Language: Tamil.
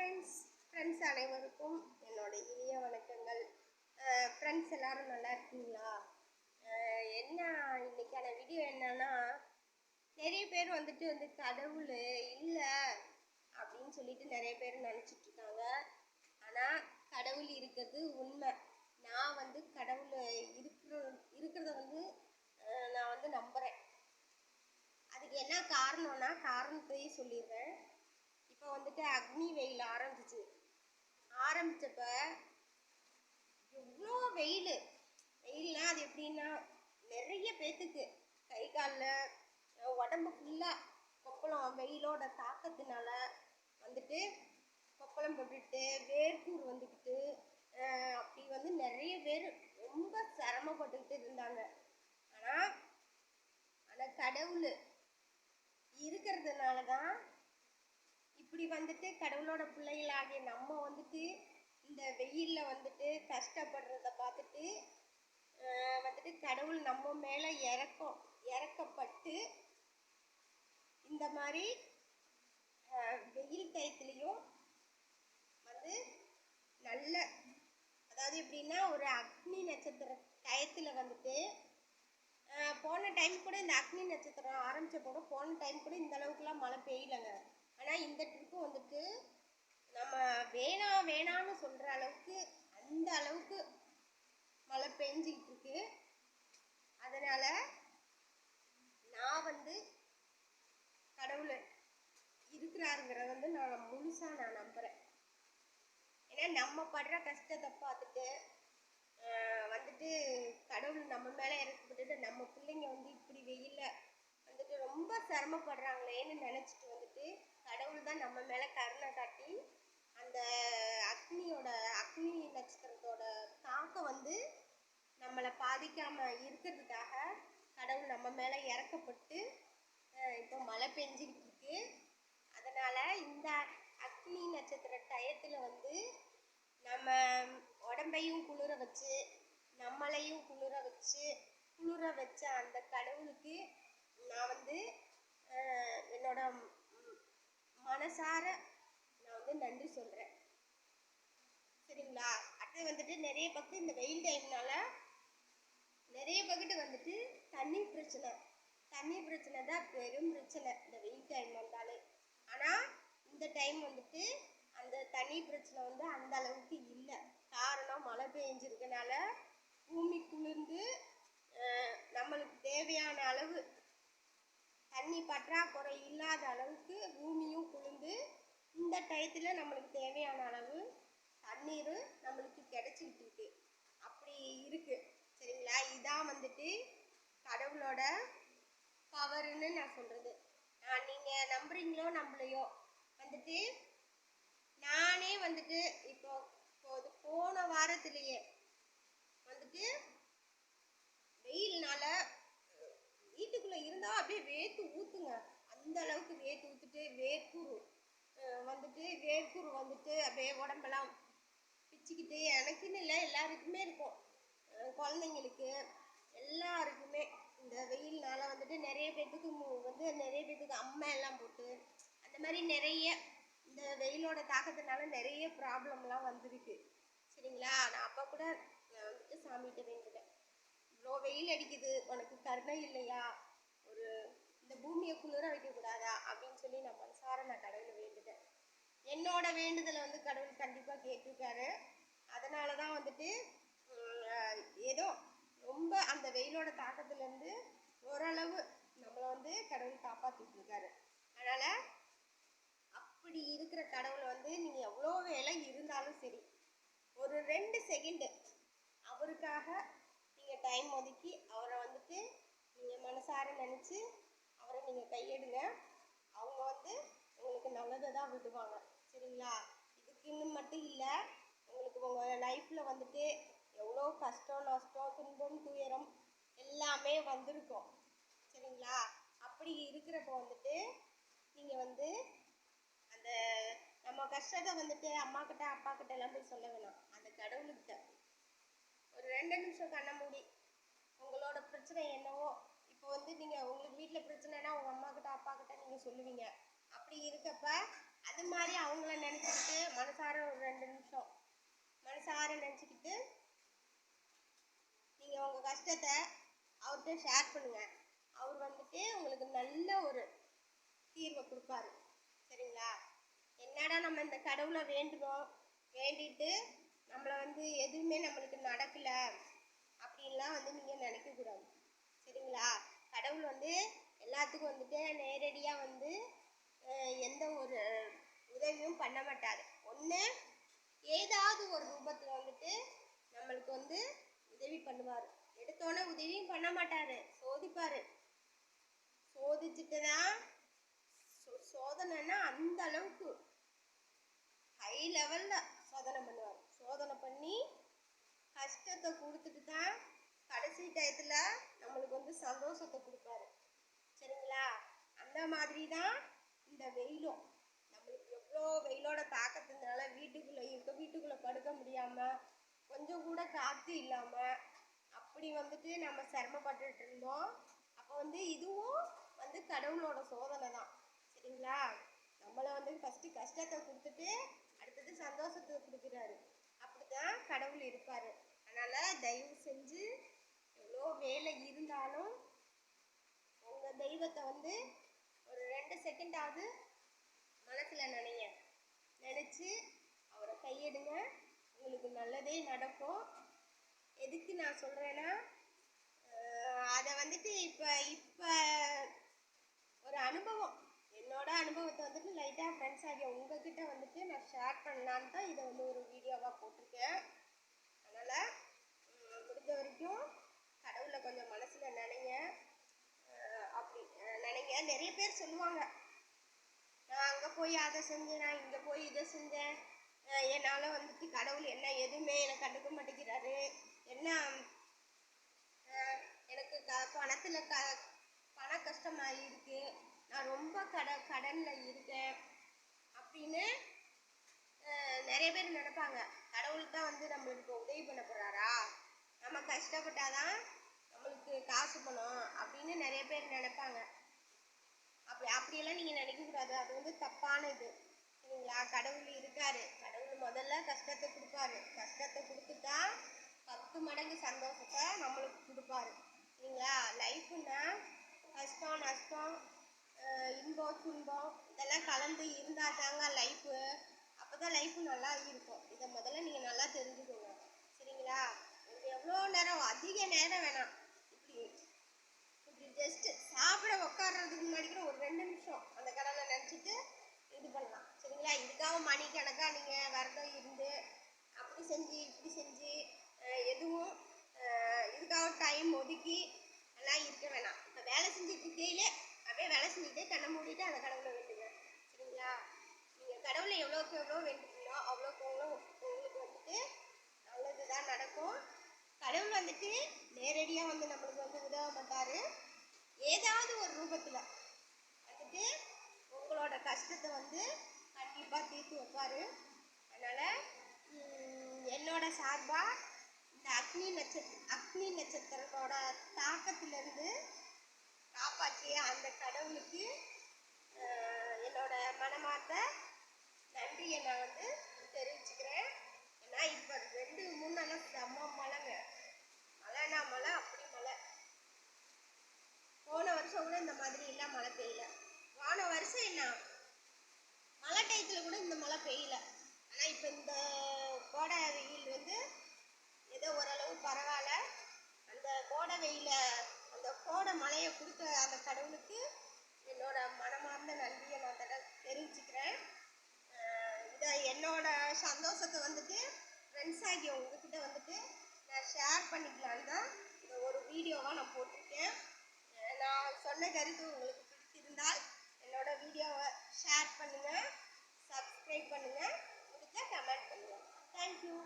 ஃப்ரெண்ட்ஸ் அனைவருக்கும் என்னோட இனிய வணக்கங்கள். ஃப்ரெண்ட்ஸ் எல்லாரும் நல்லா இருக்கீங்களா? என்ன இன்னைக்கான வீடியோ என்னன்னா, நிறைய பேர் வந்து கடவுள் இல்லை அப்படின்னு சொல்லிட்டு நிறைய பேர் நினச்சிட்டு இருக்காங்க. ஆனால் கடவுள் இருக்கிறது உண்மை. நான் கடவுள் இருக்கிறத நான் நம்புகிறேன். அதுக்கு என்ன காரணம்னா காரணத்தையும் சொல்லிடுறேன். இப்போ அக்னி வெயில் ஆரம்பிச்சப்ப எவ்வளோ வெயில்னா அது எப்படின்னா, நிறைய பேத்துக்கு கை காலில் உடம்பு ஃபுல்லாக கொப்பளம், வெயிலோட தாக்கத்தினால கொப்பளம் போட்டுட்டு வேர்க்கூர் வந்துக்கிட்டு அப்படி நிறைய பேர் ரொம்ப சிரமப்பட்டுக்கிட்டு இருந்தாங்க. ஆனால் கடவுள் இருக்கிறதுனால தான் இப்படி கடவுளோட பிள்ளைகளாகிய நம்ம இந்த வெயிலில் கஷ்டப்படுறத பார்த்துட்டு கடவுள் நம்ம மேலே இறக்கப்பட்டு இந்த மாதிரி வெயில் டயத்துலேயும் நல்ல, அதாவது எப்படின்னா, ஒரு அக்னி நட்சத்திர டயத்தில் போன டைம் கூட இந்த அக்னி நட்சத்திரம் ஆரம்பித்த போன டைம் கூட இந்த அளவுக்குலாம் மழை பெய்யலைங்க. ஆனால் இந்த ட்ரிப்பு நம்ம வேணான்னு சொல்கிற அளவுக்கு அந்த அளவுக்கு மழை பெஞ்சிக்கிட்டு இருக்கு. அதனால் நான் கடவுள் இருக்கிறாருங்கிறத நான் முழுசாக நம்புகிறேன். ஏன்னா நம்ம படுற கஷ்டத்தை பார்த்துட்டு கடவுள் நம்ம மேலே இறக்கப்பட்டுட்டு நம்ம பிள்ளைங்க இப்படி வெயிலில் ரொம்ப சிரமப்படுறாங்களேன்னு நினச்சிட்டு கடவுள் தான் நம்ம மேலே கருணை காட்டி அந்த அக்னி நட்சத்திரத்தோட தாக்கம் நம்மளை பாதிக்காமல் இருக்கிறதுக்காக கடவுள் நம்ம மேலே இறக்கப்பட்டு இப்போ மழை பெஞ்சிக்கிட்டு இருக்கு. அதனால் இந்த அக்னி நட்சத்திர டயத்தில் நம்ம உடம்பையும் குளிர வச்சு நம்மளையும் குளிர வச்ச அந்த கடவுளுக்கு நான் என்னோட மனசார நான் நன்றி சொல்கிறேன். சரிங்களா? அடுத்து நிறைய பக்கம் இந்த வெயில் டைம்னால நிறைய பக்கத்து தண்ணி பிரச்சனை தான் பெரும் பிரச்சனை இந்த வெயில் டைம் வந்தாலே. ஆனால் இந்த டைம் அந்த தண்ணி பிரச்சனை அந்த அளவுக்கு இல்லை. காரணம் மழை பெஞ்சிருக்கனால பூமி குளிர்ந்து நம்மளுக்கு தேவையான அளவு தண்ணி பற்றாக்குறை இல்லாத அளவுக்கு பூமியும் குளிர்ந்து இந்த டயத்தில் நம்மளுக்கு தேவையான அளவு தண்ணீர் நம்மளுக்கு கிடைச்சிக்கிட்டு இருக்கு. அப்படி இருக்கு. சரிங்களா? இதான் கடவுளோட பவர்னு நான் சொல்கிறது. நீங்கள் நம்புறீங்களோ நம்பலையோ நானே இப்போ போன வாரத்திலேயே வெயில்னால வீட்டுக்குள்ளே இருந்தால் அப்படியே வேர்த்து ஊற்றுங்க. அந்த அளவுக்கு வேர்த்து ஊற்றுட்டு வேர்க்கூர் அப்படியே உடம்பெல்லாம் பிச்சுக்கிட்டு, எனக்குன்னு இல்லை எல்லாருக்குமே இருக்கும், குழந்தைங்களுக்கு எல்லாருக்குமே இந்த வெயில்னால நிறைய பேர்த்துக்கு அம்மை எல்லாம் போட்டு அந்த மாதிரி நிறைய இந்த வெயிலோட தாக்கத்தினால நிறைய ப்ராப்ளம்லாம் வந்திருக்கு. சரிங்களா? நான் அப்போ கூட சாமிகிட்ட வேண்டிட்டேன், இவ்வளோ வெயில் அடிக்குது, உனக்கு கருணை இல்லையா, இந்த பூமியை குளிர வைக்கக்கூடாதா அப்படின்னு சொல்லி நான் மனசார கடவுளை வேண்டிட்டேன். என்னோட வேண்டுதலை கடவுள் கண்டிப்பாக கேட்டிருக்காரு. அதனால தான் ஏதோ ரொம்ப அந்த வெயிலோட தாக்கத்துலேருந்து ஓரளவு நம்மளை கடவுள் காப்பாற்றிட்டு இருக்காரு. அதனால் அப்படி இருக்கிற கடவுளை நீங்கள் எவ்வளோ வேலை இருந்தாலும் சரி, ஒரு 2 செகண்டு அவருக்காக நீங்கள் டைம் ஒதுக்கி அவரை நீங்கள் மனசார நினச்சி அவரை நீங்கள் கையெடுங்க. அவங்க உங்களுக்கு நல்லதை தான் விடுவாங்க. சரிங்களா? இதுக்குன்னு மட்டும் இல்லை, உங்களுக்கு உங்கள் லைஃப்பில் எவ்வளோ கஷ்டம், நஷ்டம், துன்பம், துயரம் எல்லாமே வந்திருக்கும். சரிங்களா? அப்படி இருக்கிறப்போ நீங்கள் அந்த நம்ம கஷ்டத்தை அம்மாக்கிட்ட அப்பாக்கிட்ட எல்லாம் போய் சொல்ல வேணாம். அந்த கடவுள்கிட்ட ஒரு 2 நிமிஷம் கண்ண மூடி உங்களோட பிரச்சனை என்னவோ, இப்போ நீங்கள் உங்களுக்கு வீட்டில் பிரச்சனைனா உங்கள் அம்மாக்கிட்ட அப்பாக்கிட்ட நீங்கள் சொல்லுவீங்க. அப்படி இருக்கப்ப அது மாதிரி அவங்கள நினச்சிக்கிட்டு மனசார ஒரு 2 நிமிஷம் மனசார நினச்சிக்கிட்டு நீங்கள் உங்கள் கஷ்டத்தை அவர்கிட்ட ஷேர் பண்ணுங்கள். அவர் வந்துட்டு உங்களுக்கு நல்ல ஒரு தீர்வை கொடுப்பாரு. சரிங்களா? என்னடா நம்ம இந்த கடவுளை வேண்டுறோம், வேண்டிட்டு நம்மளை வந்து எதுவுமே நம்மளுக்கு நடக்கலை அப்படின்லாம் வந்து நீங்கள் நினைக்கக்கூடாது. சரிங்களா? கடவுள் வந்து எல்லாத்துக்கும் வந்துட்டு நேரடியாக வந்து எந்த ஒரு உதவியும் பண்ண மாட்டார். ஒன்று ஏதாவது ஒரு ரூபத்தில் வந்துட்டு நம்மளுக்கு வந்து உதவி பண்ணுவார். எடுத்தோன்னே உதவியும் பண்ண மாட்டார், சோதிப்பார். சோதிச்சுட்டு தான் சோதனைன்னா அந்த அளவுக்கு ஹை லெவலில் சோதனை பண்ணுவார். சோதனை பண்ணி கஷ்டத்தை கொடுத்துட்டு தான் கடைசி டயத்தில் நம்மளுக்கு வந்து சந்தோஷத்தை கொடுப்பாரு. சரிங்களா? அந்த மாதிரி தான் இந்த வெயிலும். நம்மளுக்கு எவ்வளோ வெயிலோட தாக்கத்தினால வீட்டுக்குள்ளே படுக்க முடியாமல், கொஞ்சம் கூட காற்று இல்லாமல் அப்படி வந்துட்டு நம்ம சிரமப்பட்டுட்டு இருந்தோம். அப்போ வந்து இதுவும் வந்து கடவுளோட சோதனை தான். சரிங்களா? நம்மளை வந்து ஃபஸ்ட்டு கஷ்டத்தை கொடுத்துட்டு அடுத்தது சந்தோஷத்தை கொடுக்குறாரு. அப்படி தான் கடவுள் இருப்பார். அதனால் தயவு செஞ்சு எவ்வளோ வேலை இருந்தாலும் உங்கள் தெய்வத்தை வந்து ஒரு 2 செகண்டாவது மனசில் நினச்சி அவரை கையெடுங்க. உங்களுக்கு நல்லதே நடக்கும். எதுக்கு நான் சொல்கிறேன்னா, அதை வந்துட்டு இப்போ ஒரு அனுபவம், என்னோட அனுபவத்தை வந்துட்டு லைட்டாக ஃப்ரெண்ட்ஸ் ஆகிய உங்ககிட்ட வந்துட்டு நான் ஷேர் பண்ணலான்னு தான் இதை வந்து ஒரு வீடியோவாக போட்டிருக்கேன். அதனால் முடிஞ்ச வரைக்கும் கடவுளை கொஞ்சம் மனசில் நினைங்க. அப்படி நினைங்க. நிறைய பேர் சொல்லுவாங்க, நான் அங்கே போய் அதை செஞ்சேன், நான் இங்கே போய் இதை செஞ்சேன், என்னால் வந்துட்டு கடவுள் என்ன எதுவுமே எனக்கு கண்டுக்க மாட்டேங்கிறாரு, என்ன எனக்கு பணத்தில் பண கஷ்டமாக இருக்குது, நான் ரொம்ப கடனில் இருக்கேன் அப்படின்னு நிறைய பேர் நினைப்பாங்க. கடவுள் தான் வந்து நம்மளுக்கு உதவி பண்ண போகிறாரா, நம்ம கஷ்டப்பட்டாதான் நம்மளுக்கு காசு பணம் அப்படின்னு நிறைய பேர் நினைப்பாங்க. அப்படியெல்லாம் நீங்கள் நினைக்கக்கூடாது. அது வந்து தப்பான இது. சரிங்களா? கடவுள் இருக்காரு. கடவுள் முதல்ல கஷ்டத்தை கொடுப்பாரு. கஷ்டத்தை கொடுத்துட்டா 10 மடங்கு சந்தோஷத்தை நம்மளுக்கு கொடுப்பாரு. சரிங்களா? லைஃப்னா கஷ்டம் நஷ்டம் இன்பம் துன்பம் இதெல்லாம் கலந்து இருந்தால் தாங்க லைஃபு. அப்போ தான் லைஃபு நல்லா இருக்கும். இதை முதல்ல நீங்கள் நல்லா தெரிஞ்சுக்கோங்க. சரிங்களா? உங்களுக்கு எவ்வளோ நேரம், அதிக நேரம் வேணாம், இப்படி ஜஸ்ட்டு சாப்பிட உட்காடுறதுக்கு முன்னாடி கூட ஒரு 2 நிமிஷம் அந்த கடலை நினச்சிட்டு இது பண்ணலாம். சரிங்களா? இதுக்காக மணிக்கணக்காக நீங்கள் விரதம் இருந்து அப்படி செஞ்சு இப்படி செஞ்சு எதுவும் இதுக்காக டைம் ஒதுக்கி எல்லாம் இருக்க வேணாம். இப்போ வேலை செஞ்சுட்டு இருக்கையிலே அப்படியே வேலை செஞ்சுக்கிட்டே கண்ணை மூடிட்டு அந்த கடவுளை வேண்டுங்க. சரிங்களா? நீங்கள் கடவுளை எவ்வளோக்கு எவ்வளோ வேண்டுங்களோ அவ்வளோக்கு எவ்வளோ உங்களுக்கு வந்துட்டு நல்லது தான் நடக்கும். கடவுள் வந்துட்டு நேரடியாக வந்து நம்மளுக்கு வந்து உதவ மாட்டார். ஏதாவது ஒரு ரூபத்தில் வந்துட்டு உங்களோட கஷ்டத்தை வந்து கண்டிப்பாக தீர்த்து வைப்பார். அதனால் என்னோட சார்பாக இந்த அக்னி நட்சத்திரத்தோட தாக்கத்திலேருந்து காப்பாற்றிய அந்த கடவுளுக்கு என்னோட மனமார்ந்த நன்றியை நான் வந்து தெரிவிச்சுக்கிறேன். ஏன்னா இப்போ 2-3 நாளாக செம்ம மழைங்க. மழைனா மழை, அப்படி மழை. போன வருஷம் கூட இந்த மாதிரி எல்லாம் மழை பெய்யல. போன வருஷம் என்ன மழை டயத்தில் கூட இந்த மழை பெய்யல. ஆனால் இப்போ இந்த கோடை வெயில் வந்து ஏதோ ஓரளவு பரவாயில்ல. அந்த கோடை வெயில அந்த கோடை மழையை கொடுத்த அந்த கடவுளுக்கு என்னோட மனமார்ந்த நன்றியை நான் தெரிவிச்சுக்கிறேன். இதை என்னோட சந்தோஷத்தை வந்துட்டு ஃப்ரெண்ட்ஸ் ஆகிய உங்ககிட்ட வந்துட்டு நான் ஷேர் பண்ணிக்கலான்னு தான் இந்த ஒரு வீடியோவாக நான் போட்டிருக்கேன். நான் சொன்ன கருத்து உங்களுக்கு பிடிச்சிருந்தால் என்னோட வீடியோவை ஷேர் பண்ணுங்கள், சப்ஸ்கிரைப் பண்ணுங்கள், முடிஞ்சா கமெண்ட் பண்ணுங்கள். தேங்க்யூ.